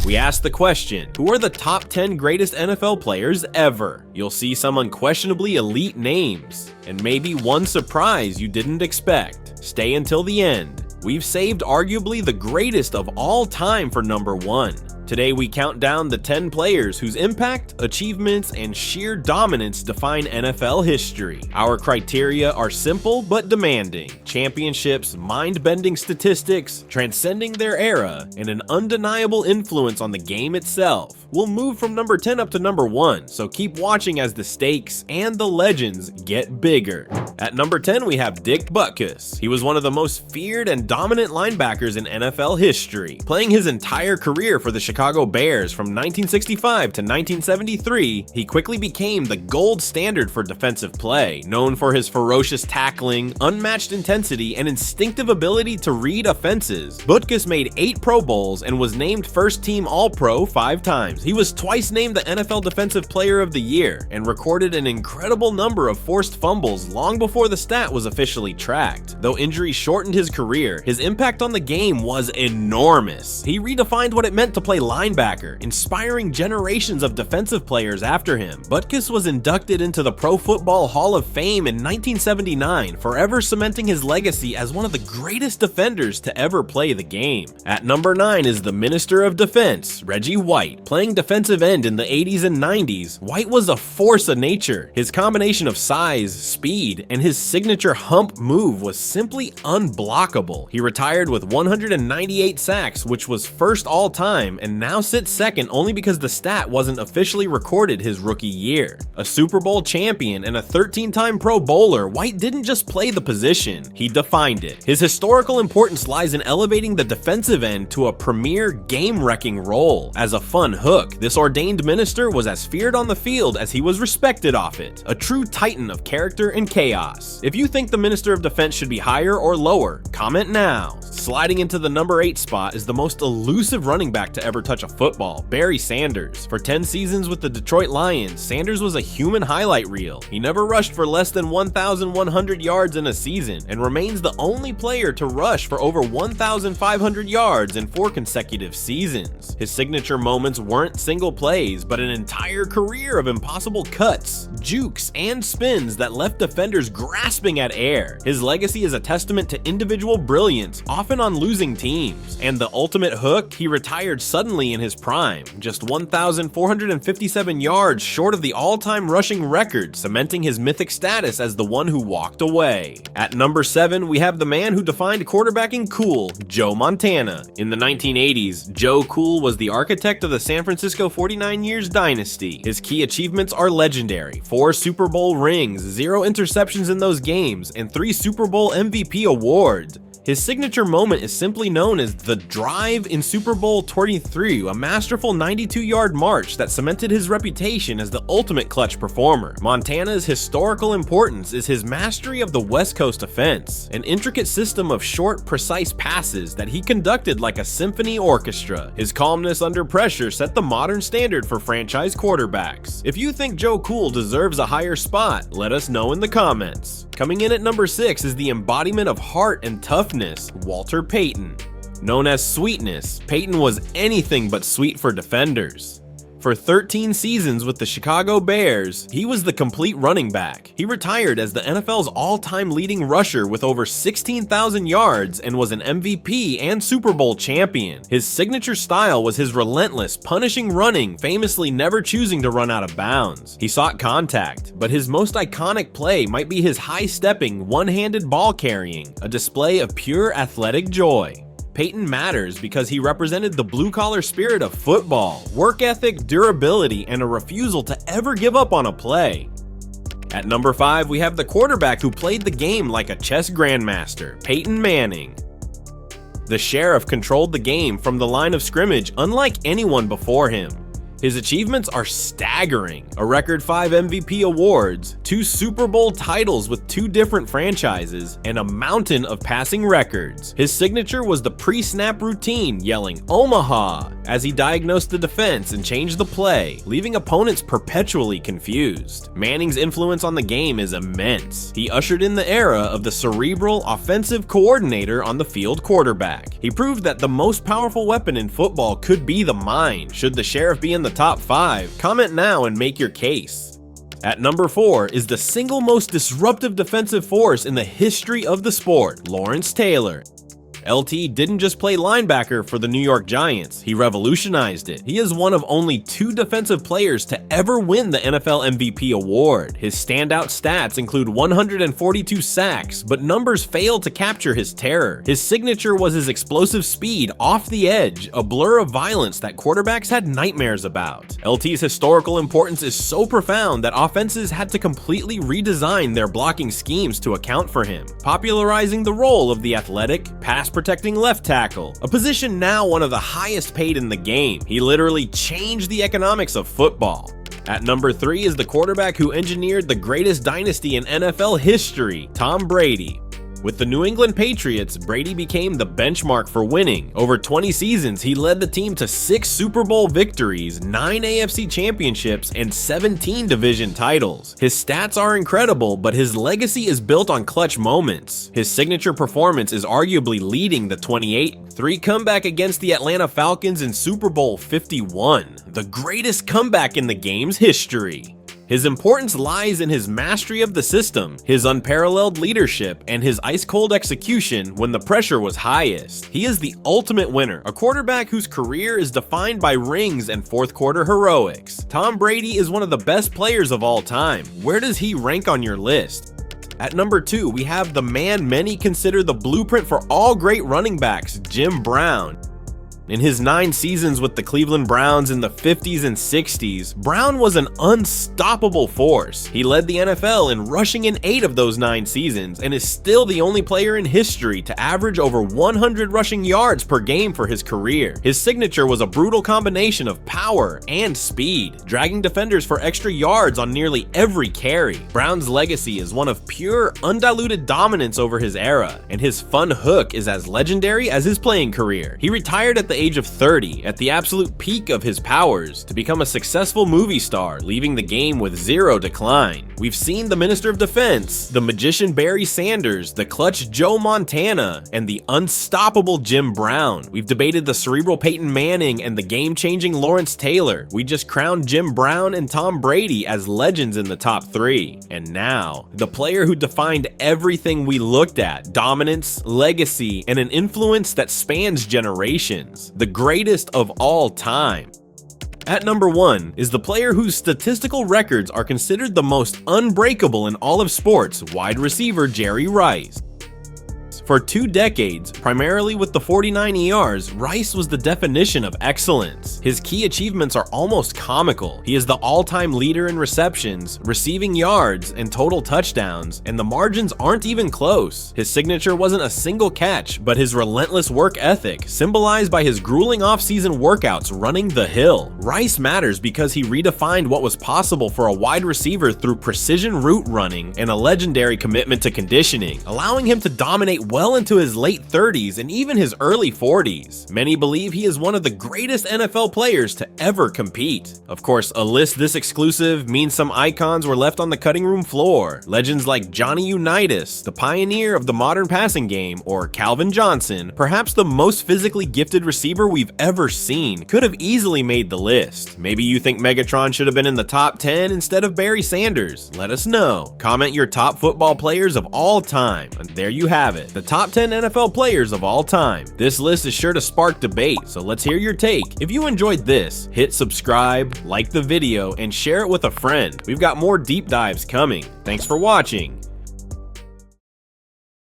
We asked the question, who are the top 10 greatest NFL players ever? You'll see some unquestionably elite names, and maybe one surprise you didn't expect. Stay until the end. We've saved arguably the greatest of all time for number 1. Today we count down the 10 players whose impact, achievements, and sheer dominance define NFL history. Our criteria are simple but demanding: championships, mind-bending statistics, transcending their era, and an undeniable influence on the game itself. We'll move from number 10 up to number 1, so keep watching as the stakes and the legends get bigger. At number 10 we have Dick Butkus. He was one of the most feared and dominant linebackers in NFL history, playing his entire career for the Chicago Bears from 1965 to 1973. He quickly became the gold standard for defensive play, known for his ferocious tackling, unmatched intensity, and instinctive ability to read offenses. Butkus made 8 Pro Bowls and was named first-team All-Pro 5 times. He was twice named the NFL Defensive Player of the Year and recorded an incredible number of forced fumbles long before the stat was officially tracked. Though injury shortened his career, his impact on the game was enormous. He redefined what it meant to play linebacker, inspiring generations of defensive players after him. Butkus was inducted into the Pro Football Hall of Fame in 1979, forever cementing his legacy as one of the greatest defenders to ever play the game. At number 9 is the Minister of Defense, Reggie White. Playing defensive end in the 80s and 90s, White was a force of nature. His combination of size, speed, and his signature hump move was simply unblockable. He retired with 198 sacks, which was first all time, and now sits second only because the stat wasn't officially recorded his rookie year. A Super Bowl champion and a 13-time Pro Bowler, White didn't just play the position, he defined it. His historical importance lies in elevating the defensive end to a premier game-wrecking role. As a fun hook, this ordained minister was as feared on the field as he was respected off it, a true titan of character and chaos. If you think the Minister of Defense should be higher or lower, comment now. Sliding into the number 8 spot is the most elusive running back to ever touch a football, Barry Sanders. For 10 seasons with the Detroit Lions, Sanders was a human highlight reel. He never rushed for less than 1,100 yards in a season and remains the only player to rush for over 1,500 yards in 4 consecutive seasons. His signature moments weren't single plays, but an entire career of impossible cuts, jukes, and spins that left defenders grasping at air. His legacy is a testament to individual brilliance, often on losing teams. And the ultimate hook, he retired suddenly in his prime, just 1,457 yards short of the all-time rushing record, cementing his mythic status as the one who walked away. At number 7, we have the man who defined quarterbacking cool, Joe Montana. In the 1980s, Joe Cool was the architect of the San Francisco 49ers dynasty. His key achievements are legendary: 4 Super Bowl rings, 0 interceptions in those games, and 3 Super Bowl MVP awards. His signature moment is simply known as the drive in Super Bowl 23, a masterful 92-yard march that cemented his reputation as the ultimate clutch performer. Montana's historical importance is his mastery of the West Coast offense, an intricate system of short, precise passes that he conducted like a symphony orchestra. His calmness under pressure set the modern standard for franchise quarterbacks. If you think Joe Cool deserves a higher spot, let us know in the comments. Coming in at number 6 is the embodiment of heart and toughness, Walter Payton. Known as Sweetness, Payton was anything but sweet for defenders. For 13 seasons with the Chicago Bears, he was the complete running back. He retired as the NFL's all-time leading rusher with over 16,000 yards and was an MVP and Super Bowl champion. His signature style was his relentless, punishing running, famously never choosing to run out of bounds. He sought contact, but his most iconic play might be his high-stepping, one-handed ball carrying, a display of pure athletic joy. Payton matters because he represented the blue-collar spirit of football, work ethic, durability, and a refusal to ever give up on a play. At number 5, we have the quarterback who played the game like a chess grandmaster, Peyton Manning. The Sheriff controlled the game from the line of scrimmage unlike anyone before him. His achievements are staggering: a record 5 MVP awards, 2 Super Bowl titles with 2 different franchises, and a mountain of passing records. His signature was the pre-snap routine yelling "Omaha" as he diagnosed the defense and changed the play, leaving opponents perpetually confused. Manning's influence on the game is immense. He ushered in the era of the cerebral offensive coordinator on the field quarterback. He proved that the most powerful weapon in football could be the mind. Should the Sheriff be in the top 5? Comment now and make your case. At number 4 is the single most disruptive defensive force in the history of the sport, Lawrence Taylor. LT didn't just play linebacker for the New York Giants, he revolutionized it. He is one of only 2 defensive players to ever win the NFL MVP award. His standout stats include 142 sacks, but numbers fail to capture his terror. His signature was his explosive speed off the edge, a blur of violence that quarterbacks had nightmares about. LT's historical importance is so profound that offenses had to completely redesign their blocking schemes to account for him, popularizing the role of the athletic, pass-protecting left tackle, a position now one of the highest paid in the game. He literally changed the economics of football. At number 3 is the quarterback who engineered the greatest dynasty in NFL history, Tom Brady. With the New England Patriots, Brady became the benchmark for winning. Over 20 seasons, he led the team to 6 Super Bowl victories, 9 AFC championships, and 17 division titles. His stats are incredible, but his legacy is built on clutch moments. His signature performance is arguably leading the 28-3 comeback against the Atlanta Falcons in Super Bowl 51, the greatest comeback in the game's history. His importance lies in his mastery of the system, his unparalleled leadership, and his ice-cold execution when the pressure was highest. He is the ultimate winner, a quarterback whose career is defined by rings and fourth-quarter heroics. Tom Brady is one of the best players of all time. Where does he rank on your list? At number 2, we have the man many consider the blueprint for all great running backs, Jim Brown. In his 9 seasons with the Cleveland Browns in the 50s and 60s, Brown was an unstoppable force. He led the NFL in rushing in 8 of those 9 seasons and is still the only player in history to average over 100 rushing yards per game for his career. His signature was a brutal combination of power and speed, dragging defenders for extra yards on nearly every carry. Brown's legacy is one of pure, undiluted dominance over his era, and his fun hook is as legendary as his playing career. He retired at the age of 30, at the absolute peak of his powers, to become a successful movie star, leaving the game with 0 decline. We've seen the Minister of Defense, the magician Barry Sanders, the clutch Joe Montana, and the unstoppable Jim Brown. We've debated the cerebral Peyton Manning and the game-changing Lawrence Taylor. We just crowned Jim Brown and Tom Brady as legends in the top 3. And now, the player who defined everything we looked at: dominance, legacy, and an influence that spans generations. The greatest of all time. At number 1 is the player whose statistical records are considered the most unbreakable in all of sports, wide receiver Jerry Rice. For 2 decades, primarily with the 49 ERs, Rice was the definition of excellence. His key achievements are almost comical. He is the all-time leader in receptions, receiving yards, and total touchdowns, and the margins aren't even close. His signature wasn't a single catch, but his relentless work ethic, symbolized by his grueling off-season workouts running the hill. Rice matters because he redefined what was possible for a wide receiver through precision route running and a legendary commitment to conditioning, allowing him to dominate well into his late 30s and even his early 40s. Many believe he is one of the greatest NFL players to ever compete. Of course, a list this exclusive means some icons were left on the cutting room floor. Legends like Johnny Unitas, the pioneer of the modern passing game, or Calvin Johnson, perhaps the most physically gifted receiver we've ever seen, could have easily made the list. Maybe you think Megatron should have been in the top 10 instead of Barry Sanders. Let us know. Comment your top football players of all time. And there you have it. The top 10 NFL players of all time. This list is sure to spark debate, so let's hear your take. If you enjoyed this, hit subscribe, like the video, and share it with a friend. We've got more deep dives coming. Thanks for watching.